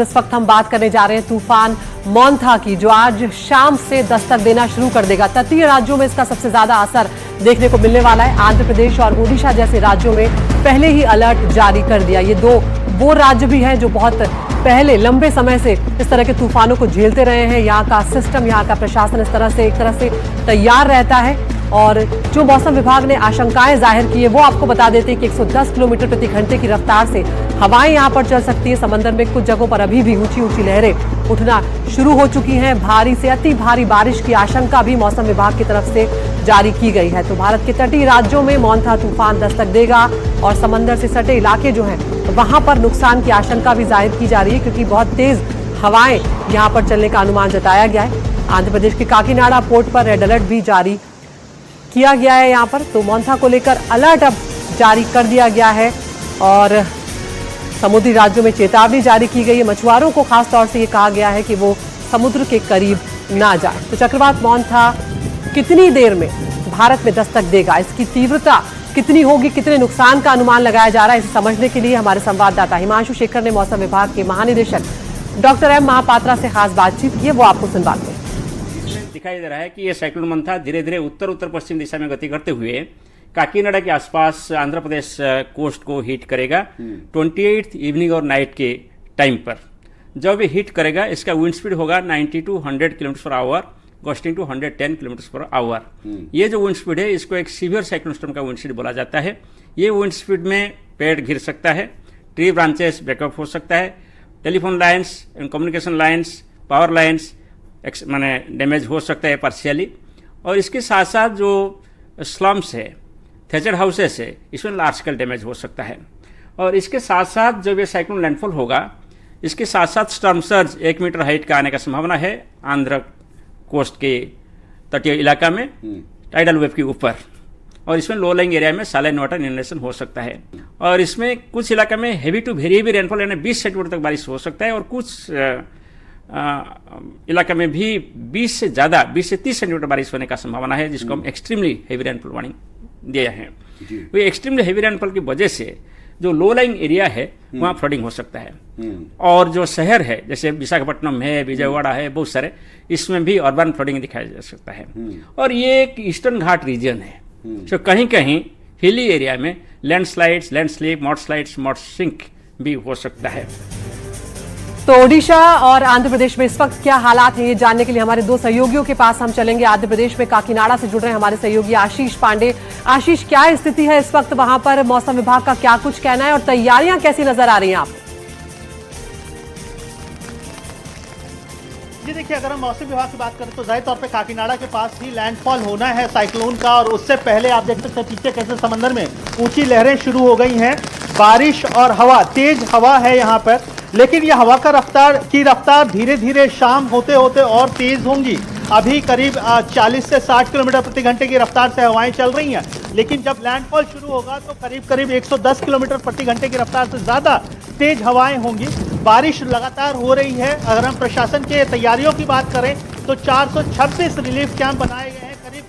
इस वक्त हम बात करने जा रहे हैं तूफान मोंथा की, जो आज शाम से दस्तक देना शुरू कर देगा। तटीय राज्यों में इसका सबसे ज्यादा असर देखने को मिलने वाला है। आंध्र प्रदेश और ओडिशा जैसे राज्यों में पहले ही अलर्ट जारी कर दिया। ये दो वो राज्य भी हैं जो बहुत पहले लंबे समय से इस तरह के तूफानों को झेलते रहे हैं। यहाँ का सिस्टम, यहाँ का प्रशासन इस तरह से तैयार रहता है। और जो मौसम विभाग ने आशंकाएं जाहिर की है वो आपको बता देते हैं कि 110 किलोमीटर प्रति घंटे की रफ्तार से हवाएं यहां पर चल सकती है। समंदर में कुछ जगहों पर अभी भी ऊंची ऊंची लहरें उठना शुरू हो चुकी हैं। भारी से अति भारी बारिश की आशंका भी मौसम विभाग की तरफ से जारी की गई है। तो भारत के तटीय राज्यों में मोंथा तूफान दस्तक देगा और समंदर से सटे इलाके जो हैं वहां पर नुकसान की आशंका भी जाहिर की जा रही है, क्योंकि बहुत तेज हवाएं यहां पर चलने का अनुमान जताया गया है। आंध्र प्रदेश के काकीनाडा पोर्ट पर रेड अलर्ट भी जारी किया गया है यहाँ पर। तो मोंथा को लेकर अलर्ट अब जारी कर दिया गया है और समुद्री राज्यों में चेतावनी जारी की गई है। मछुआरों को खास तौर से ये कहा गया है कि वो समुद्र के करीब ना जाए। तो चक्रवात मोंथा कितनी देर में भारत में दस्तक देगा, इसकी तीव्रता कितनी होगी, कितने नुकसान का अनुमान लगाया जा रहा है, इसे समझने के लिए हमारे संवाददाता हिमांशु शेखर ने मौसम विभाग के महानिदेशक डॉक्टर एम महापात्रा से खास बातचीत की है। वो आपको सुनवाते हैं। दिखाई दे रहा है कि ये साइक्लोन मोंथा धीरे धीरे उत्तर उत्तर पश्चिम दिशा में गति करते हुए काकीनाडा के आसपास आंध्र प्रदेश कोस्ट को हिट करेगा 28 इवनिंग और नाइट के टाइम पर। जब ये हिट करेगा इसका विंड स्पीड होगा 90 to 100 kilometre per hour, gusting to 110 kilometre per hour. ये जो विंड स्पीड है इसको एक सीवियर साइक्लोन स्टॉर्म का विंड स्पीड बोला जाता है। ये विंड स्पीड में पेड़ गिर सकता है, ट्री ब्रांचेस ब्रेकअप हो सकता है, telephone lines and communication lines, power lines माने डैमेज हो सकता है पार्शियली। और इसके साथ साथ जो स्लम्स है, थेचर हाउसेस है, इसमें लार्ज स्केल डैमेज हो सकता है। और इसके साथ साथ जब ये साइक्लोन लैंडफॉल होगा इसके साथ साथ स्टॉर्म सर्ज 1 मीटर हाइट का आने का संभावना है आंध्र कोस्ट के तटीय इलाका में टाइडल वेव के ऊपर। और इसमें लो लाइंग एरिया में सालाइन वाटर इनलेशन हो सकता है। और इसमें कुछ इलाका में heavy to very heavy rainfall यानी 20 सेंटीमीटर तक बारिश हो सकता है। और कुछ इलाका में भी 20 से 30 सेंटीमीटर बारिश होने का संभावना है, जिसको हम एक्सट्रीमली हेवी रेनफॉल वार्निंग दिया है। वो एक्सट्रीमली हेवी रेनफॉल की वजह से जो लो लाइंग एरिया है वहाँ फ्लडिंग हो सकता है। और जो शहर है जैसे विशाखापट्टनम है, विजयवाड़ा है, बहुत सारे, इसमें भी अर्बन फ्लडिंग दिखाया जा सकता है। और ये एक ईस्टर्न घाट रीजन है, तो कहीं कहीं हिली एरिया में लैंडस्लाइड्स, लैंडस्लिप, मॉडस्लाइड्स, मॉडसिंक भी हो सकता है। तो ओडिशा और आंध्र प्रदेश में इस वक्त क्या हालात हैं, ये जानने के लिए हमारे दो सहयोगियों के पास हम चलेंगे। आंध्र प्रदेश में काकीनाडा से जुड़ रहे हैं हमारे सहयोगी आशीष पांडे। आशीष, क्या स्थिति है इस वक्त वहां पर, मौसम विभाग का क्या कुछ कहना है और तैयारियां कैसी नजर आ रही हैं आपको? जी देखिए, अगर हम मौसम विभाग की बात करें तो जाहिर तौर पे काकीनाडा के पास ही लैंडफॉल होना है साइक्लोन का। और उससे पहले आप देख सकते हैं पीछे कैसे समंदर में ऊंची लहरें शुरू हो गई हैं। बारिश और हवा, तेज हवा है यहाँ पर, लेकिन यह हवा का रफ्तार धीरे धीरे शाम होते होते और तेज होंगी। अभी करीब 40 से 60 किलोमीटर प्रति घंटे की रफ्तार से हवाएं चल रही हैं, लेकिन जब लैंडफॉल शुरू होगा तो करीब 110 किलोमीटर प्रति घंटे की रफ्तार से ज़्यादा तेज हवाएं होंगी। बारिश लगातार हो रही है। अगर हम प्रशासन के तैयारियों की बात करें तो 426 रिलीफ कैंप बनाए गए हैं। करीब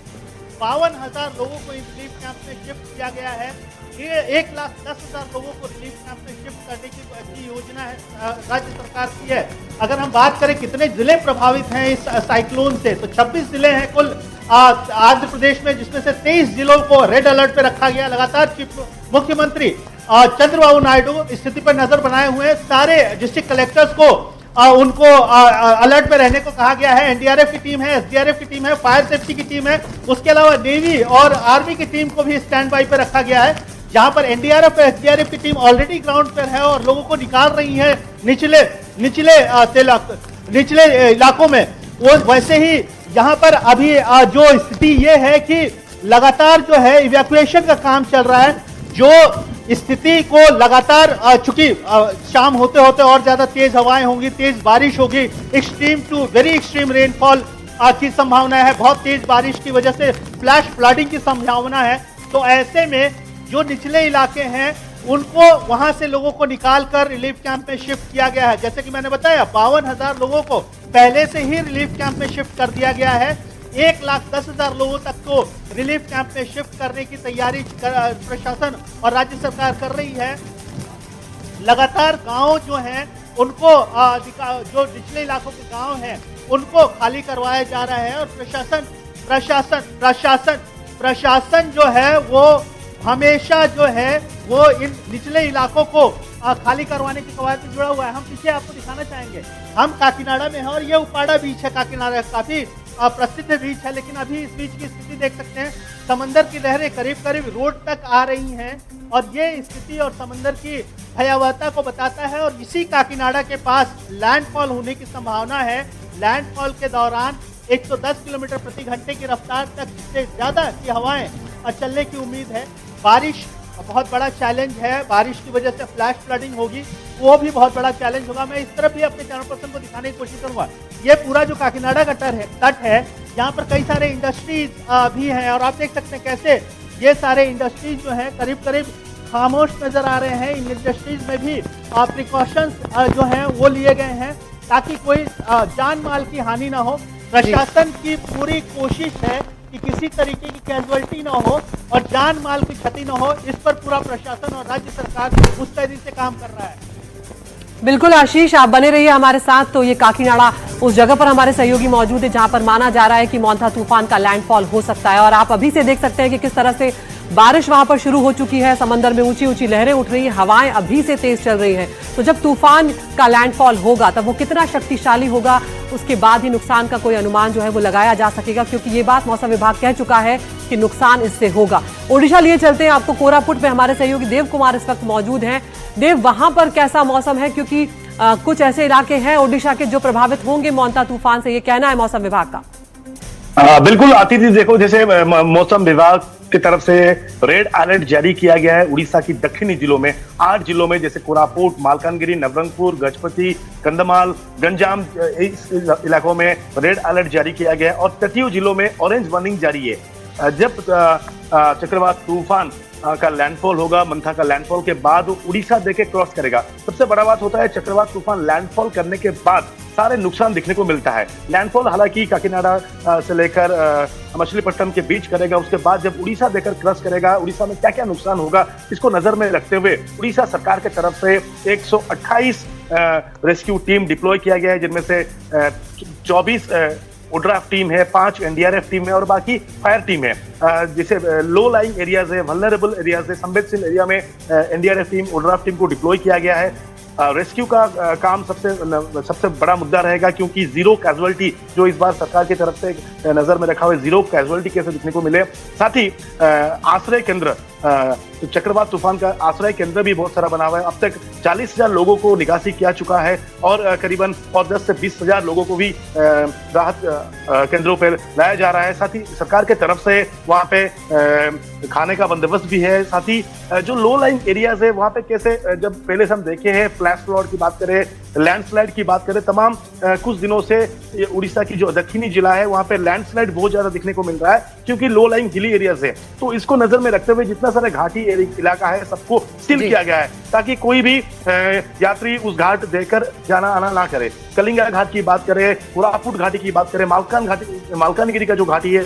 52,000 लोगों को इस रिलीफ कैंप में शिफ्ट किया गया है। ये 1,10,000 लोगों को रिलीफ कैंप में शिफ्ट करने की योजना है राज्य सरकार की है। अगर हम बात करें कितने जिले प्रभावित हैं इस साइक्लोन से, तो 26 जिले हैं कुल आंध्र प्रदेश में, जिसमें से 23 जिलों को रेड अलर्ट पे रखा गया। लगातार मुख्यमंत्री चंद्रबाबू नायडू स्थिति पर नजर बनाए हुए हैं। सारे डिस्ट्रिक्ट कलेक्टर्स को उनको अलर्ट पे रहने को कहा गया है। एनडीआरएफ की टीम है, एसडीआरएफ की टीम है, फायर सेफ्टी की टीम है, उसके अलावा नेवी और आर्मी की टीम को भी स्टैंड बाई पे रखा गया है। जहां पर एनडीआरएफ और एसडीआरएफ की टीम ऑलरेडी ग्राउंड पर है और लोगों को निकाल रही है निचले इलाकों में। वो वैसे ही यहाँ पर अभी जो स्थिति ये है कि लगातार जो है इवैक्यूएशन का काम चल रहा है। जो स्थिति को लगातार चूंकि शाम होते होते और ज्यादा तेज हवाएं होंगी, तेज बारिश होगी, extreme to very extreme rainfall की संभावना है। बहुत तेज बारिश की वजह से फ्लैश फ्लडिंग की संभावना है। तो ऐसे में जो निचले इलाके हैं उनको वहां से लोगों को निकालकर रिलीफ कैंप में शिफ्ट किया गया है। जैसे कि मैंने बताया 52,000 लोगों को पहले से ही रिलीफ कैंप में शिफ्ट कर दिया गया है। 1,10,000 लोगों तक को रिलीफ कैंप में शिफ्ट करने की तैयारी प्रशासन और राज्य सरकार कर रही है। लगातार गांव जो हैं उनको जो निचले इलाकों के गांव हैं उनको खाली करवाया जा रहा है। और प्रशासन जो है वो हमेशा जो है वो इन निचले इलाकों को खाली करवाने की कवायद में जुड़ा हुआ है। हम पीछे आपको दिखाना चाहेंगे, हम काकीनाडा में हैं और ये उपाड़ा बीच है। काकीनाडा काफी प्रसिद्ध बीच है, लेकिन अभी इस बीच की स्थिति देख सकते हैं, समंदर की लहरें करीब करीब रोड तक आ रही हैं और ये स्थिति और समंदर की भयावहता को बताता है। और इसी काकीनाडा के पास लैंडफॉल होने की संभावना है। लैंडफॉल के दौरान 110 किलोमीटर प्रति घंटे की रफ्तार तक से ज्यादा की हवाएं चलने की उम्मीद है। बारिश बहुत बड़ा चैलेंज है, बारिश की वजह से फ्लैश फ्लडिंग होगी, वो भी बहुत बड़ा चैलेंज होगा। मैं इस तरफ भी अपने चैनल पर्सन को दिखाने की कोशिश करूंगा। ये पूरा जो काकीनाडा का तट है, यहाँ पर कई सारे इंडस्ट्रीज भी हैं और आप देख सकते हैं कैसे ये सारे इंडस्ट्रीज जो हैं करीब करीब खामोश नजर आ रहे हैं। इन इंडस्ट्रीज में भी प्रिकॉशंस जो हैं वो लिए गए हैं ताकि कोई जान माल की हानि ना हो। प्रशासन की पूरी कोशिश है कि किसी तरीके की कैजुअलिटी ना हो और जान माल की क्षति ना हो। इस पर पूरा प्रशासन और राज्य सरकार मुस्तैदी से काम कर रहा है। बिल्कुल आशीष, आप बने रहिए हमारे साथ। तो ये काकीनाडा उस जगह पर हमारे सहयोगी मौजूद है जहां पर माना जा रहा है कि मोंथा तूफान का लैंडफॉल हो सकता है और आप अभी से देख सकते हैं कि किस तरह से बारिश वहां पर शुरू हो चुकी है। समंदर में ऊंची ऊंची लहरें उठ रही हैं, हवाएं अभी से तेज चल रही हैं। तो जब तूफान का लैंडफॉल होगा तब वो कितना शक्तिशाली होगा, उसके बाद ही नुकसान का कोई अनुमान जो है वो लगाया जा सकेगा, क्योंकि ये बात मौसम विभाग कह चुका है कि नुकसान इससे होगा। ओडिशा लिए चलते हैं आपको, कोरापुट में हमारे सहयोगी देव कुमार इस वक्त मौजूद हैं। देव, वहां पर कैसा मौसम है, क्योंकि कुछ ऐसे इलाके हैं ओडिशा के जो प्रभावित होंगे मोंथा तूफान से, ये कहना है मौसम विभाग का। बिल्कुल आतिथि, देखो जैसे मौसम विभाग की तरफ से रेड अलर्ट जारी किया गया है उड़ीसा की दक्षिणी जिलों में, 8 जिलों में, जैसे कोरापुट, मालकानगिरी, नवरंगपुर, गजपति, कंधमाल, गंजाम, इस इलाकों में रेड अलर्ट जारी किया गया है और तटीय जिलों में ऑरेंज वार्निंग जारी है। जब चक्रवात तूफान का लैंडफॉल होगा, मंथा का लैंडफॉल के बाद वो उड़ीसा देके क्रॉस करेगा। सबसे बड़ा बात होता है चक्रवात तूफान लैंडफॉल करने के बाद सारे नुकसान दिखने को मिलता है। लैंडफॉल हालांकि काकीनाडा से लेकर मछलीपट्टम के बीच करेगा, उसके बाद जब उड़ीसा देकर क्रॉस करेगा, उड़ीसा में क्या क्या नुकसान होगा इसको नजर में रखते हुए उड़ीसा सरकार की तरफ से 128 रेस्क्यू टीम डिप्लॉय किया गया है, जिनमें से 24 ओड्राफ टीम है, 5 एनडीआरएफ टीम है और बाकी फायर टीम है। जैसे लो लाइंग एरियाज है, वल्नरेबल एरियाज है, संवेदनशील एरिया में एनडीआरएफ टीम, ओड्राफ टीम को डिप्लॉय किया गया है। रेस्क्यू का काम सबसे बड़ा मुद्दा रहेगा, क्योंकि जीरो कैजुअलिटी जो इस बार सरकार की तरफ से नजर में रखा हुआ है, जीरो कैजुअलिटी कैसे दिखने को मिले। साथ ही आश्रय केंद्र, तो चक्रवात तूफान का आश्रय केंद्र भी बहुत सारा बना हुआ है। अब तक 40,000 लोगों को निकासी किया चुका है और करीबन 10 से 20,000 लोगों को भी राहत केंद्रों पर लाया जा रहा है। साथ ही सरकार के तरफ से वहाँ पे खाने का बंदोबस्त भी है। साथ ही जो लो लाइन एरियाज है वहाँ पे कैसे, जब पहले से हम देखे हैं, फ्लैश फ्लड की बात करें, लैंडस्लाइड की बात करें, तमाम कुछ दिनों से उड़ीसा की जो दक्षिणी जिला है वहाँ पे लैंडस्लाइड बहुत ज्यादा दिखने को मिल रहा है, क्योंकि लो लाइन हिली एरियाज है। तो इसको नजर में रखते हुए जितना सारा घाटी इलाका है सबको सील किया गया है, ताकि कोई भी यात्री उस घाट देकर जाना आना ना करे। कलिंगा घाट की बात करें, कोरापुट घाटी की बात करें, मालकानगिरी का जो घाटी है,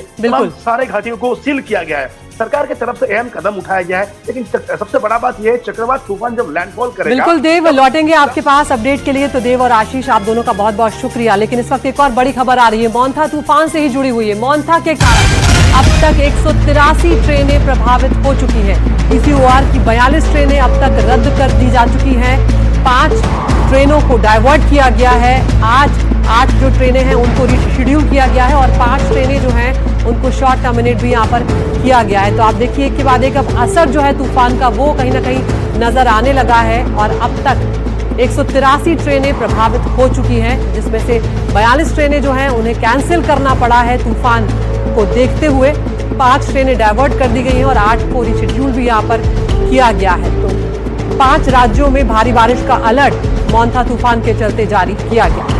सारे घाटियों को सील किया गया है। सरकार की तरफ से अहम कदम उठाया गया है, लेकिन सबसे बड़ा बात यह है चक्रवात तूफान जब लैंडफॉल करेगा। बिल्कुल देव, लौटेंगे आपके पास अपडेट के लिए। तो देव और आशीष, आप दोनों का बहुत बहुत शुक्रिया। लेकिन इस वक्त एक और बड़ी खबर आ रही है, मोंथा तूफान से ही जुड़ी हुई है। मोंथा के कारण अब तक 183 ट्रेनें प्रभावित हो चुकी हैं। पीसीओआर की 42 ट्रेनें अब तक रद्द कर दी जा चुकी हैं। 5 ट्रेनों को डाइवर्ट किया गया है। आज 8 जो ट्रेनें हैं उनको रीशेड्यूल किया गया है और 5 ट्रेनें जो हैं उनको शॉर्ट टर्मिनेट भी यहाँ पर किया गया है। तो आप देखिए एक के बाद एक अब असर जो है तूफान का वो कहीं ना कहीं नजर आने लगा है और अब तक 183 ट्रेनें प्रभावित हो चुकी हैं, जिसमें से 42 ट्रेनें जो हैं उन्हें कैंसिल करना पड़ा है तूफान को देखते हुए। 5 ट्रेनें डाइवर्ट कर दी गई हैं और 8 को रीशेड्यूल भी यहाँ पर किया गया है। तो 5 राज्यों में भारी बारिश का अलर्ट मोंथा तूफान के चलते जारी किया गया।